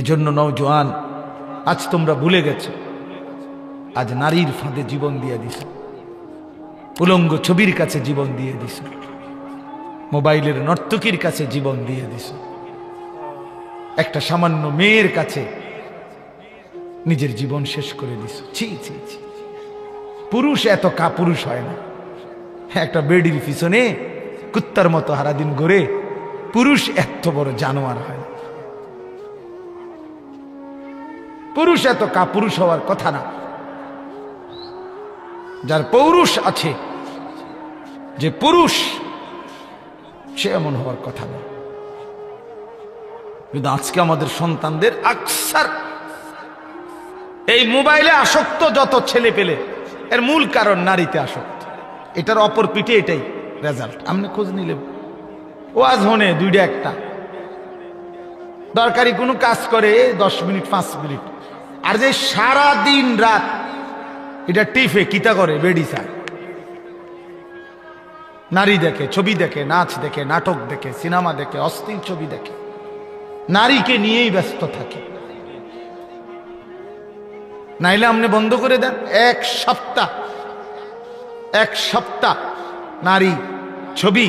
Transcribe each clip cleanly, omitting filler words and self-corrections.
এজন্য নওজোয়ান, আজ তোমরা ভুলে গেছো, আজ নারীর ফাঁদে জীবন দিয়ে দিছ, উলঙ্গ ছবির কাছে জীবন দিয়ে দিছ, মোবাইলের নর্তকীর কাছে জীবন দিয়ে দিছ, একটা সামান্য মেয়ের কাছে নিজের জীবন শেষ করে দিছ। ছি ছি ছি, পুরুষ এত কাপুরুষ হয় না। একটা বেডির পিছনে কুত্তার মতো সারাদিন ঘুরে পুরুষ এত বড় জানোয়ার হয় না। পুরুষ এত কাপুরুষ হওয়ার কথা না। যার পৌরুষ আছে, যে পুরুষ, সে এমন হওয়ার কথা না। কিন্তু আজকে আমাদের সন্তানদের আকসার এই মোবাইলে আসক্ত যত ছেলে পেলে, এর মূল কারণ নারীতে আসক্ত। এটার অপর পিঠে এটাই রেজাল্ট। আপনি খোঁজ নিলে ওয়াজ হনে দুইটা একটা দরকারি কোনো কাজ করে 10 মিনিট 5 মিনিট, আর যে সারা দিন রাত এটা টিফে কিতা করে, বেডি চায়, নারী দেখে, ছবি দেখে, নাচ দেখে, নাটক দেখে, সিনেমা দেখে, অস্থির ছবি দেখে, নারীকে নিয়েই ব্যস্ত থাকে। নাইলে আপনি বন্ধ করে দেন, এক সপ্তাহ নারী ছবি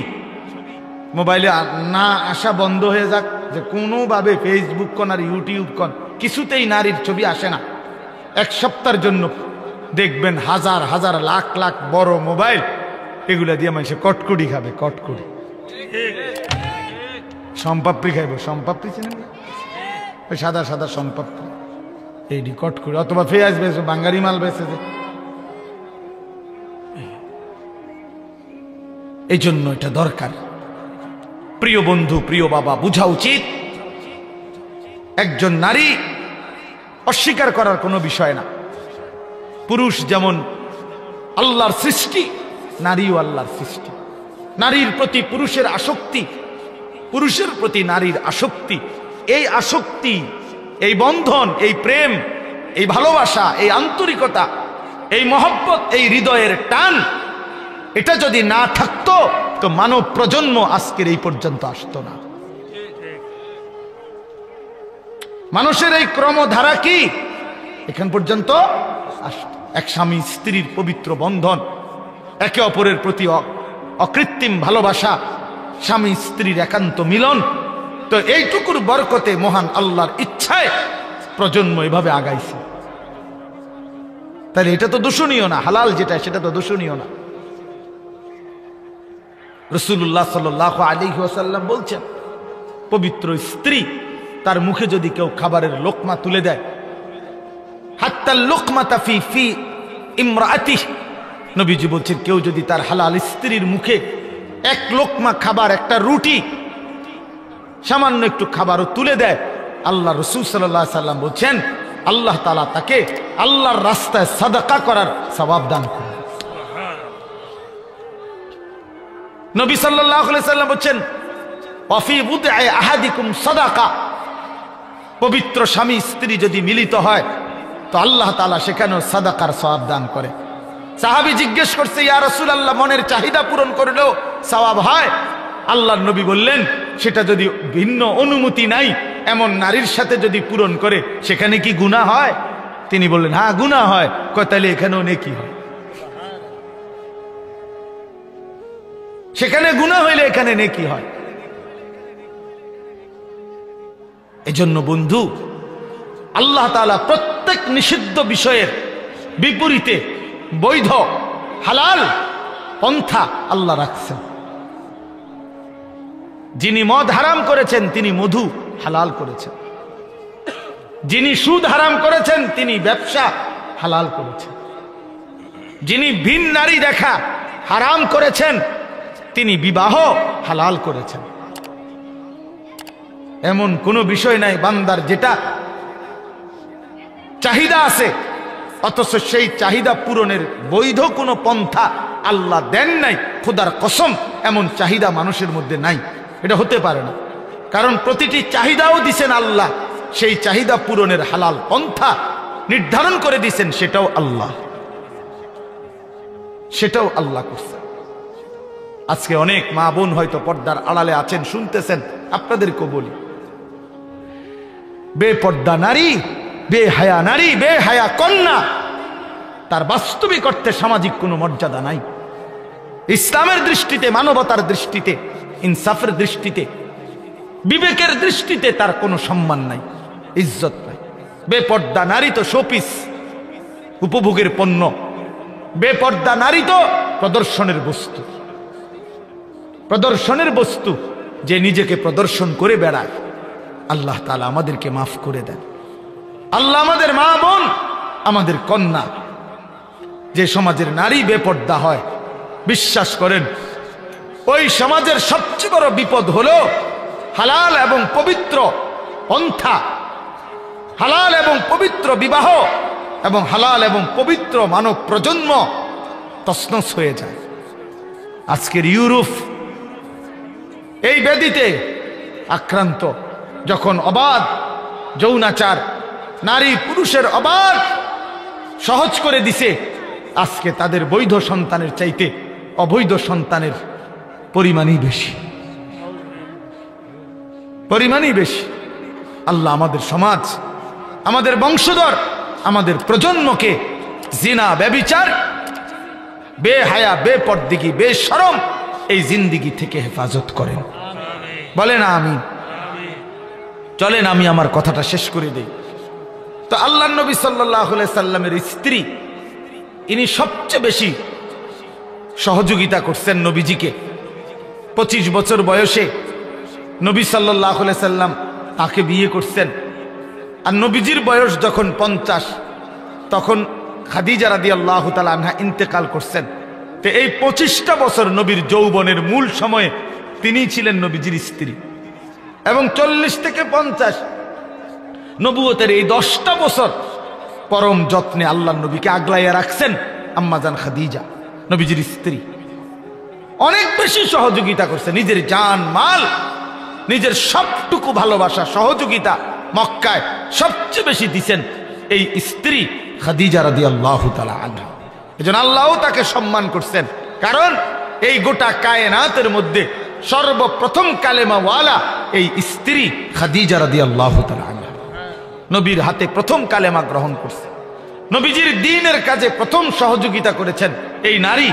মোবাইলে না আসা বন্ধ হয়ে যাক, যে কোনোভাবে ফেসবুক কন আর ইউটিউব কন কিছুতেই নারীর ছবি আসে না। এক সপ্তাহের জন্য দেখবেন হাজার হাজার লাখ লাখ বড় মোবাইল, এগুলা দিয়ে মানুষে কটকুড়ি খাবে, কটকুড়ি, সম্পাপড়ি খাইব, সম্পাপড়ি চিনেন না, সাদা সাদা সম্পাপড়ি, এইটি কটকুড়ি, অথবা পেঁয়াজ বেছে, বাঙ্গারি মাল বেছে। এই জন্য এটা দরকার। প্রিয় বন্ধু, প্রিয় বাবা, বুঝা উচিত একজন নারী অস্বীকার করার কোনো বিষয় না। পুরুষ যেমন আল্লাহর সৃষ্টি, নারীও আল্লাহর সৃষ্টি। নারীর প্রতি পুরুষের আসক্তি, পুরুষের প্রতি নারীর আসক্তি, এই আসক্তি, এই বন্ধন, এই প্রেম, এই ভালোবাসা, এই আন্তরিকতা, এই মহব্বত, এই হৃদয়ের টান, এটা যদি না থাকতো তো মানব প্রজন্ম আজকের এই পর্যন্ত আসতো না। মানুষের এই ক্রমধারা কি এখান পর্যন্ত আসতো? এক স্বামী স্ত্রীর পবিত্র বন্ধন, একে অপরের প্রতি অকৃত্রিম ভালোবাসা, স্বামী স্ত্রীর একান্ত মিলন, তো এইটুকুর বরকতে মহান আল্লাহর ইচ্ছায় প্রজন্ম এভাবে আগাইছে। তাহলে এটা তো দূষণীয় না, হালাল যেটা সেটা তো দূষণীয় না। রাসূলুল্লাহ সাল্লাল্লাহু আলাইহি ওয়াসাল্লাম বলছেন, পবিত্র স্ত্রী তার মুখে যদি কেউ খাবারের লোকমা তুলে দেয়, হাত্তা লোকমাতা ফি ইমরাতিহি, নবীজি বলছেন কেউ যদি তার হালাল স্ত্রীর মুখে এক লোকমা খাবার, একটা রুটি, সামান্য একটু খাবারও তুলে দেয়, আল্লাহ রাসূল সাল্লাল্লাহু আলাইহি ওয়াসাল্লাম বলছেন আল্লাহ তাআলা তাকে আল্লাহর রাস্তায় সাদাকা করার সওয়াব দান করেন। নবী সাল্লাল্লাহু আলাইহি ওয়াসাল্লাম বলেন ওয়াফি বুদআ আহাদিকুম সাদাকা, পবিত্র স্বামী স্ত্রী যদি মিলিত হয় তো আল্লাহ তাআলা সেখানেও সাদাকার সওয়াব দান করে। সাহাবী জিজ্ঞেস করছে, ইয়া রাসূলুল্লাহ, মনের চাহিদা পূরণ করলেও সওয়াব হয়? আল্লাহর নবী বললেন, সেটা যদি ভিন্ন অনুমতি নাই এমন নারীর সাথে যদি পূরণ করে সেখানে কি গুনাহ হয়? তিনি বললেন, হ্যাঁ গুনাহ হয়। কয় তাহলে এখানেও নেকি হয়? সেখানে গুনাহ হইলে এখানে নেকি হয়। এজন্য বন্ধু, আল্লাহ তাআলা প্রত্যেক নিষিদ্ধ বিষয়ের বিপরীতে বৈধ হালাল পন্থা আল্লাহ রাখছেন। যিনি মদ হারাম করেছেন তিনি মধু হালাল করেছেন, যিনি সুদ হারাম করেছেন তিনি ব্যবসা হালাল করেছেন, যিনি ভিন নারী দেখা হারাম করেছেন তিনি বিবাহ হালাল করেছেন। এমন কোনো বিষয় নাই বান্দার যেটা চাহিদা আছে অথচ সেই চাহিদা পূরণের বৈধ কোনো পন্থা আল্লাহ দেন নাই। খোদার কসম, এমন চাহিদা মানুষের মধ্যে নাই, এটা হতে পারে না। কারণ প্রতিটি চাহিদাও দিছেন আল্লাহ, সেই চাহিদা পূরণের হালাল পন্থা নির্ধারণ করে দিছেন, সেটাও আল্লাহ করছে। আজকে অনেক মা বোন হয়তো পর্দার আড়ালে আছেন, শুনতেছেন, আপনাদেরকেও বলি বেপর্দা নারী, বেহায়া নারী, বেহায়া কন্যা, তার বাস্তবিক অর্থে সামাজিক কোনো মর্যাদা নাই। ইসলামের দৃষ্টিতে, মানবতার দৃষ্টিতে, ইনসাফের দৃষ্টিতে, বিবেকের দৃষ্টিতে তার কোনো সম্মান নাই, ইজ্জত নাই। বেপর্দা নারী তো শোপিস, উপভোগের পণ্য। বেপর্দা নারী তো প্রদর্শনের বস্তু, প্রদর্শনের বস্তু, যে নিজেকে প্রদর্শন করে বেড়ায়। আল্লাহ তাআলা আমাদেরকে মাফ করে দেন। আল্লাহ আমাদের মা বোন, আমাদের কন্যা, যে সমাজের নারী বেপর্দা হয়, বিশ্বাস করেন ওই সমাজের সবচেয়ে বড় বিপদ হলো হালাল এবং পবিত্র পন্থা, হালাল এবং পবিত্র বিবাহ এবং হালাল এবং পবিত্র মানব প্রজন্ম তছনছ হয়ে যায়। আজকের ইউরোপ এই ব্যাধিতে আক্রান্ত, যখন অবাধ যৌনাচার, নারী পুরুষের অবাধ সহজ করে দিছে, আজকে তাদের বৈধ সন্তানের চাইতে অবৈধ সন্তানের পরিমাণই বেশি, পরিমাণই বেশি। আল্লাহ আমাদের সমাজ, আমাদের বংশধর, আমাদের প্রজন্মকে জিনা, ব্যভিচার, বেহায়া, বেপরদিগি, বেশরম এই জিন্দিগি থেকে হেফাজত করেন। বলেন আমিন। চলেন আমি আমার কথাটা শেষ করে দেই। তো আল্লাহ নবী সাল্লাল্লাহু আলাইহি সাল্লামের স্ত্রী, ইনি সবচেয়ে বেশি সহযোগিতা করছেন নবীজিকে। 25 বছর বয়সে নবী সাল্লাল্লাহু আলাইহি সাল্লাম তাকে বিয়ে করছেন। আর নবীজির বয়স যখন 50, তখন খাদিজা রাদিয়াল্লাহু তাআলা আনহা ইন্তেকাল করছেন। তো এই 25টা বছর নবীর যৌবনের মূল সময়ে তিনিই ছিলেন নবীজির স্ত্রী। এবং 40 থেকে 50 নবুয়তের এই 10টা বছর পরম যত্নে আল্লাহ নবীকে আগলাইয়া রাখছেন আম্মাজান খাদিজা, নবীজির স্ত্রী। অনেক বেশি সহযোগিতা করছে, নিজের জান মাল, নিজের সবটুকু ভালোবাসা, সহযোগিতা মক্কায় সবচেয়ে বেশি দিছেন এই স্ত্রী খাদিজা রাদিয়াল্লাহু তাআলা আনহা। এজন্য আল্লাহও তাকে সম্মান করছেন, কারণ এই গোটা কায়নাতের মধ্যে সর্বপ্রথম কালেমাওয়ালা এই স্ত্রী খাদিজা রাদিয়াল্লাহু তাআলা আনহা। নবীর হাতে প্রথম কালেমা গ্রহণ করছে, নবীজির দ্বীনের কাজে প্রথম সহযোগিতা করেছেন এই নারী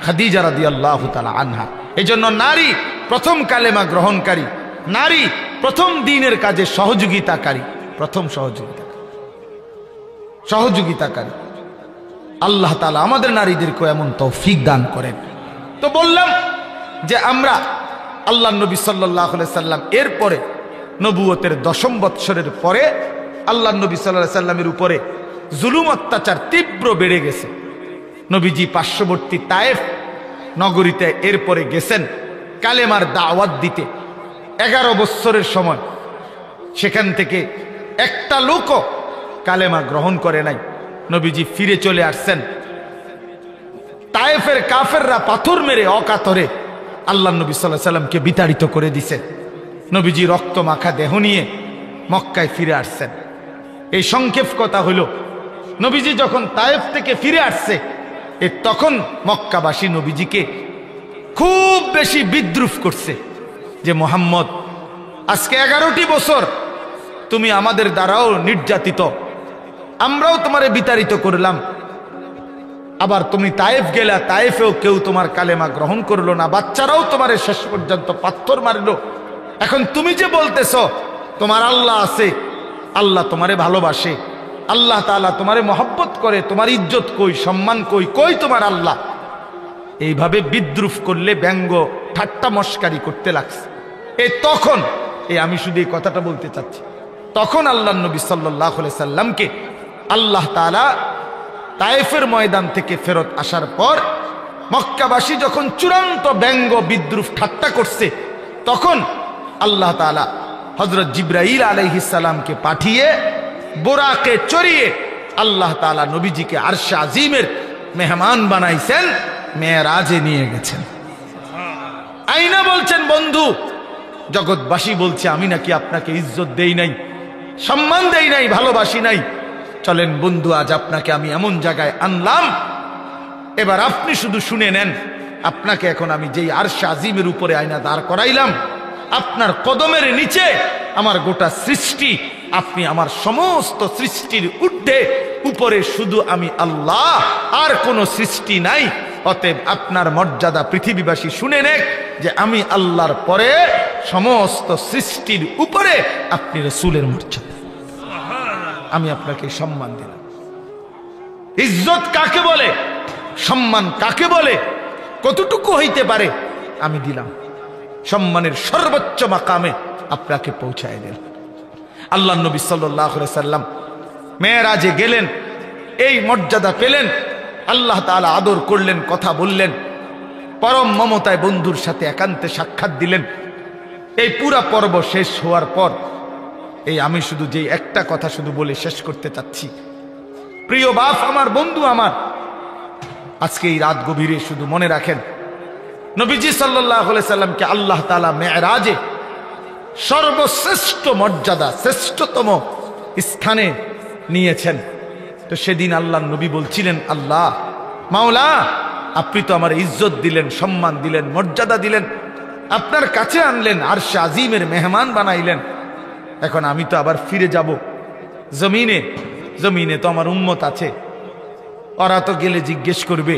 খাদিজা রাদিয়াল্লাহু তাআলা আনহা। এজন্য নারী প্রথম কালেমা গ্রহণকারী, নারী প্রথম দ্বীনের কাজে সহযোগিতাকারী, প্রথম সহযোগিতাকারী। আল্লাহ তাআলা আমাদের নারীদেরকে এমন তৌফিক দান করেন। তো বললাম যে আমরা আল্লাহ নবী সাল্লাল্লাহু আলাইহি সাল্লাম এরপরে নবুয়তের 10ম বৎসরের পরে আল্লাহ নবী সাল্লাল্লাহু আলাইহি সাল্লামের উপরে জুলুম অত্যাচার তীব্র বেড়ে গেছে। নবীজি পার্শ্ববর্তী তায়েফ নগরীতে এরপরে গেছেন কালেমার দাওয়াত দিতে। 11 বছরের সময় সেখান থেকে একটা লোকও কালেমা গ্রহণ করে নাই। নবীজি ফিরে চলে আসছেন। তায়েফের কাফেররা পাথর মেরে অকাতরে আল্লাহ নবী সাল্লাল্লাহু আলাইহি সাল্লামকে বিতাড়িত করে দিয়েছে। নবীজি রক্ত মাখা দেহ নিয়ে মক্কায় ফিরে আসছেন। এই সংক্ষেপ কথা হলো, নবীজি যখন তায়েফ থেকে ফিরে আসছে, তখন মক্কাবাসী নবীজিকে খুব বেশি বিদ্রুপ করছে যে মুহাম্মদ, আজকে 11টি বছর তুমি আমাদের দ্বারাও নির্যাতিত, আমরাও তোমারে বিতাড়িত করলাম, আবার তুমি তায়েফ গেলা, তায়েফেও কেউ তোমার কালেমা গ্রহণ করলো না, বাচ্চারাও তোমারে শেষ পর্যন্ত পাথর মারলো। এখন তুমি যে বলতেছ তোমার আল্লাহ আছে, আল্লাহ তোমারে ভালোবাসে, আল্লাহ তাআলা তোমারে মহব্বত করে, তোমার ইজ্জত কই, সম্মান কই, কই তোমার আল্লাহ? এইভাবে বিদ্রুপ করলে, ব্যঙ্গ ঠাট্টা মস্কারি করতে লাগছে। তখন আমি শুধু এই কথাটা বলতে চাচ্ছি, তখন আল্লাহ নবী সাল্লাল্লাহু আলাইহি সাল্লামকে আল্লাহ তাআলা তায়েফের ময়দান থেকে ফেরত আসার পর মক্কাবাসী যখন চূড়ান্ত ব্যঙ্গ বিদ্রুপ ঠাট্টা করছে, তখন আল্লাহ তাআলা হযরত জিবরাইল আলাইহিস সালামকে পাঠিয়ে বোরাকে চড়িয়ে আল্লাহ তাআলা নবীজিকে আরশে আজিমের মেহমান বানাইছেন, মেরাজে নিয়ে গেছেন। আইনা বলছেন, বন্ধু জগৎবাসী বলছে আমি নাকি আপনাকে ইজ্জত দেই নাই, সম্মান দেই নাই, ভালোবাসি নাই। চলেন বন্ধু, আজ আপনাকে আমি এমন জায়গায় আনলাম, এবার আপনি শুধু শুনে নেন। আপনাকে এখন আমি যেই আরশে আজিমের উপরে আয়না দাঁড় করাইলাম, আপনার কদমের নিচে আমার গোটা সৃষ্টি আপনি আমার সমস্ত সৃষ্টির ঊর্ধ্বে উপরে শুধু আমি আল্লাহ, আর কোন সৃষ্টি নাই। অতএব আপনার মর্যাদা পৃথিবীবাসী শুনে নেক যে আমি আল্লাহর পরে সমস্ত সৃষ্টির উপরে আপনি রাসূলের মর্যাদা। আমি আপনাকে সম্মান দিলাম। ইজ্জত কাকে বলে, সম্মান কাকে বলে, কতটুকু হইতে পারে আমি দিলাম। সম্মানের সর্বোচ্চ মাকামে আপনাকে পৌঁছায় দিলাম। আল্লাহ নবী সাল্লাল্লাহু আলাইহি সাল্লাম মেরাজে গেলেন, এই মর্যাদা পেলেন, আল্লাহ তাআলা আদর করলেন, কথা বললেন, পরম মমতায় বন্ধুর সাথে একান্তে সাক্ষাৎ দিলেন। এই পুরা পর্ব শেষ হওয়ার পর এই আমি শুধু যে একটা কথা শুধু বলে শেষ করতে চাচ্ছি, প্রিয় বাপ আমার, বন্ধু আমার, আজকে এই রাত গভীরে শুধু মনে রাখেন, নবীজি সাল্লাল্লাহু আলাইহি সাল্লামকে আল্লাহ তাআলা মেরাজে সর্বশ্রেষ্ঠ মর্যাদা, শ্রেষ্ঠতম স্থানে নিয়েছেন। তো সেদিন আল্লাহ নবী বলছিলেন, আল্লাহ মাওলা, আপনি তো আমার ইজ্জত দিলেন, সম্মান দিলেন, মর্যাদা দিলেন, আপনার কাছে আনলেন, আরশে আজিমের মেহমান বানাইলেন। এখন আমি তো আবার ফিরে যাব জমিনে। জমিনে তো আমার উম্মত আছে, ওরা তো গেলে জিজ্ঞেস করবে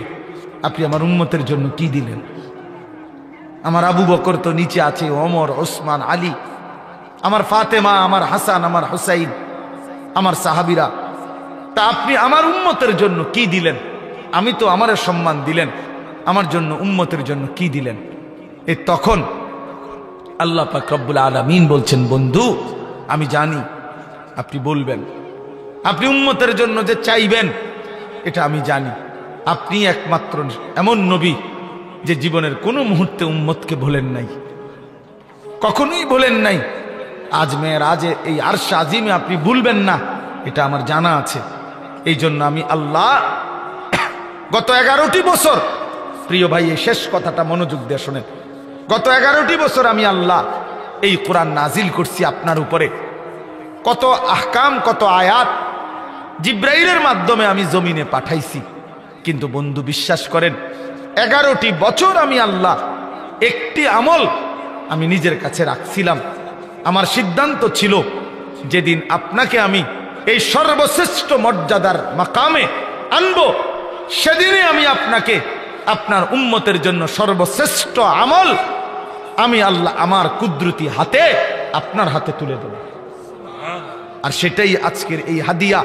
আপনি আমার উম্মতের জন্য কি দিলেন। আমার আবু বকর তো নিচে আছে, ওমর, ওসমান, আলী, আমার ফাতেমা, আমার হাসান, আমার হুসাইন, আমার সাহাবীরা। তা আপনি আমার উম্মতের জন্য কি দিলেন? আমি তো আমার সম্মান দিলেন, আমার জন্য উম্মতের জন্য কি দিলেন? তখন আল্লাহ পাক রব্বুল আলামিন বলছেন, বন্ধু আমি জানি আপনি বলবেন, আপনি উম্মতের জন্য যে চাইবেন এটা আমি জানি। আপনি একমাত্র এমন নবী যে জীবনের কোনো মুহূর্তে উম্মতকে ভোলেন নাই, কখনোই ভোলেন নাই। আজ মেরাজে এই আরশে আজিমে আপনি ভুলবেন না, এটা আমার জানা আছে। এই জন্য আমি আল্লাহ গত 11টি বছর, প্রিয় ভাই এই শেষ কথাটা মনোযোগ দিয়ে শোনেন, গত 11টি বছর আমি আল্লাহ এই কোরআন নাজিল করছি আপনার উপরে। কত আহকাম, কত আয়াত জিব্রাইলের মাধ্যমে আমি জমিনে পাঠাইছি। কিন্তু বন্ধু বিশ্বাস করেন, 11টি বছর আমি আল্লাহ একটি আমল আমি নিজের কাছে রাখছিলাম। আমার সিদ্ধান্ত ছিল যেদিন আপনাকে আমি এই সর্বশ্রেষ্ঠ মর্যাদার মাকামে আনবো, সেদিনে আমি আপনাকে আপনার উম্মতের জন্য সর্বশ্রেষ্ঠ আমল আমি আল্লাহ আমার কুদরতি হাতে আপনার হাতে তুলে দেব। আর সেটাই আজকের এই হাদিয়া।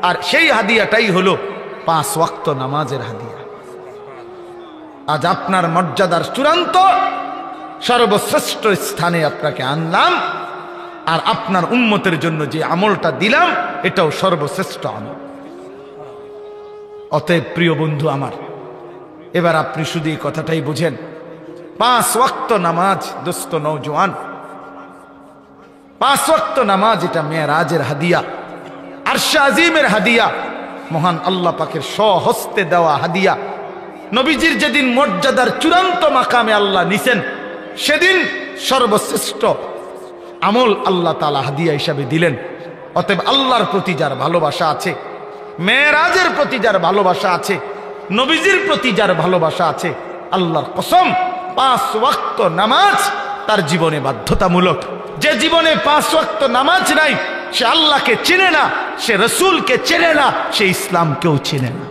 আর সেই হাদিয়াটাই হলো 5 ওয়াক্ত নামাজের হাদিয়া। আজ আপনার মর্যাদার চূড়ান্ত সর্বশ্রেষ্ঠ স্থানে আপনাকে আনলাম, আর আপনার উম্মতের জন্য যে আমলটা দিলাম এটাও সর্বশ্রেষ্ঠ আমল। অতএব প্রিয় বন্ধু আমার, এবার আপনি শুধু এই কথাটাই বুঝেন, 5 ওয়াক্ত নামাজ দোস্ত নওজোয়ান, 5 ওয়াক্ত নামাজ এটা মেরাজের হাদিয়া, আরশে আজিমের হাদিয়া, মহান আল্লাহ পাকের স্বহস্তে দেওয়া হাদিয়া। নবীজির যেদিন মর্যাদার চূড়ান্ত মাকামে আল্লাহ নিছেন, সেদিন সর্বশ্রেষ্ঠ আমল আল্লাহ তাআলা হাদিয়া হিসাবে দিলেন। অতএব আল্লাহর প্রতি যার ভালোবাসা আছে, মেরাজের প্রতি যার ভালোবাসা আছে, নবীজির প্রতি যার ভালোবাসা আছে, আল্লাহর কসম 5 ওয়াক্ত নামাজ তার জীবনে বাধ্যতামূলক। যে জীবনে 5 ওয়াক্ত নামাজ নাই, সে আল্লাহকে চেনে না, সে রসুলকে চেনে না, সে ইসলামকেও চেনে না।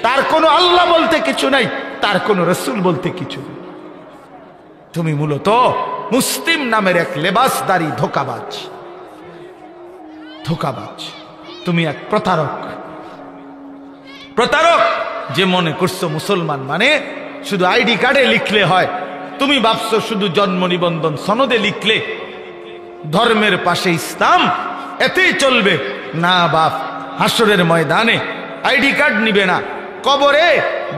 তার কোনো আল্লাহ বলতে কিছু নাই, তার কোনো রসুল বলতে কিছু নেই। তুমি মূলত মুসলিম নামের এক লেবাসদারি ধোঁকাবাজ, ধোঁকাবাজ। তুমি এক প্রতারক, প্রতারক যে মনে করছো মুসলমান মানে শুধু আইডি কার্ডে লিখলে হয়। তুমি ভাবছো শুধু জন্ম নিবন্ধন সনদে লিখলে ধর্মের পাশে ইসলাম এতেই চলবে। না বাপ, হাসরের ময়দানে আইডি কার্ড নিবে না, কবরে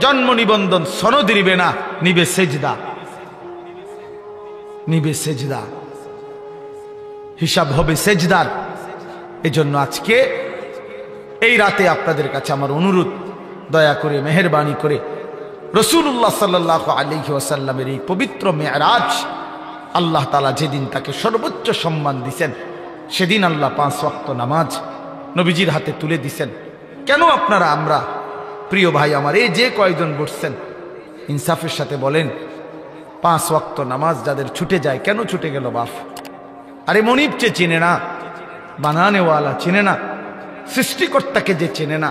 জন্ম নিবন্ধন সনদ নিবে না, নিবে সেজদা, নিবে সেজদা, হিসাব হবে সেজদার। এজন্য আজকে এই রাতে আপনাদের কাছে আমার অনুরোধ, দয়া করে মেহেরবানি করে রাসূলুল্লাহ সাল্লাল্লাহু আলাইহি ওয়াসাল্লামের এই পবিত্র মেরাজ, আল্লাহ তাআলা যেদিন তাকে সর্বোচ্চ সম্মান দিয়েছেন, সেদিন আল্লাহ 5 ওয়াক্ত নামাজ নবীজির হাতে তুলে দিয়েছেন। কেন আপনারা, আমরা, প্রিয় ভাই আমার, এই যে কয়জন বসছেন ইনসাফের সাথে বলেন, 5 ওয়াক্ত নামাজ যাদের ছুটে যায়, কেন ছুটে গেল বাপ? আরে মনিবকে চিনে না, বানানেওয়ালা চেনে না, সৃষ্টিকর্তাকে যে চেনে না,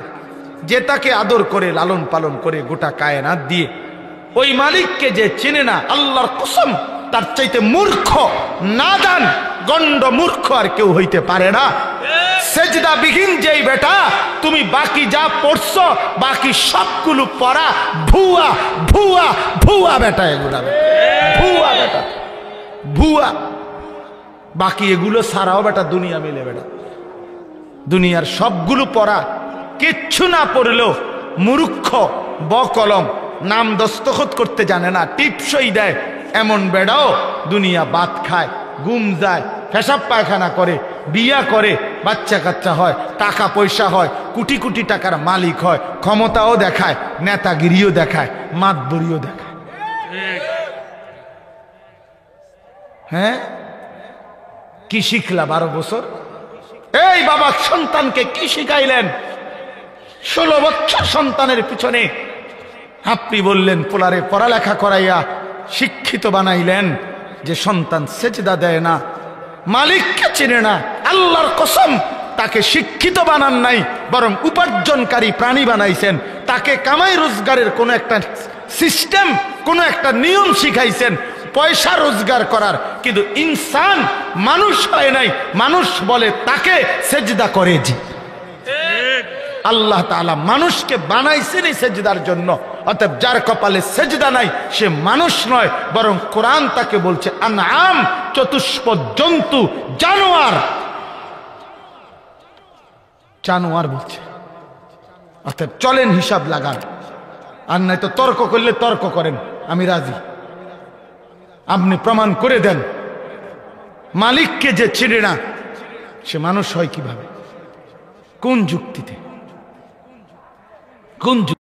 যে তাকে আদর করে লালন পালন করে গোটা কায়নাত দিয়ে, ওই মালিককে যে চেনে না, আল্লাহর কসম তার চাইতে মূর্খ, নাদান, গণ্ড মূর্খ আর কেউ হইতে পারে না। সেজদা বিহীন যেই বেটা, তুমি বাকি যা পড়ছো বাকি সবগুলো পড়া ভুয়া ভুয়া ভুয়া বেটা, এগুলা ভুয়া বেটা, ভুয়া। বাকি এগুলো সারাও বেটা দুনিয়া মিলে বেটা, দুনিয়ার সবগুলো পড়া, কিচ্ছু না পড়লেও মূর্খ, বকলম, নাম দস্তখত করতে জানে না, টিপসই দেয় এমন বেড়াও দুনিয়া বাত খায়, গুম যায়, পেশাব পায়খানা করে, বিয়া করে, বাচ্চা কাচ্চা হয়, টাকা পয়সা হয়, কোটি কোটি টাকার মালিক হয়, ক্ষমতাও দেখায়, নেতাগিরিও দেখায়, মাতবরিও দেখায়। হ্যাঁ, কি শিখলা 12 বছর? এই বাবা সন্তানকে কি শিখাইলেন? 16 বছর সন্তানের পিছনে আপনি বললেন পোলারে পড়ালেখা করাইয়া শিক্ষিত বানাইলেন, যে সন্তান সেজদা দেয় না, মালিককে চেনে না, আল্লাহর কসম তাকে শিক্ষিত বানান নাই, বরং উপার্জনকারী প্রাণী বানাইছেন। তাকে কামাই রোজগারের কোনো একটা সিস্টেম, কোনো একটা নিয়ম শিখাইছেন পয়সা রোজগার করার, কিন্তু ইনসান মানুষ হয় নাই। মানুষ বলে তাকে সেজদা করে। জি, আল্লাহ তাআলা মানুষকে বানাইছেনই সেজদার জন্য। অতএব যার কপালে সেজদা নাই সে মানুষ নয়, বরং কোরআন তাকে বলছে আনআম, চতুষ্পদ জন্তু, জানোয়ার, জানোয়ার বলছে। অতএব চলেন হিসাব লাগান, আর নাই তো তর্ক করলে তর্ক করেন, আমি রাজি। আপনি প্রমাণ করে দেন মালিককে যে চিনে না সে মানুষ হয় কিভাবে, কোন যুক্তিতে, কোন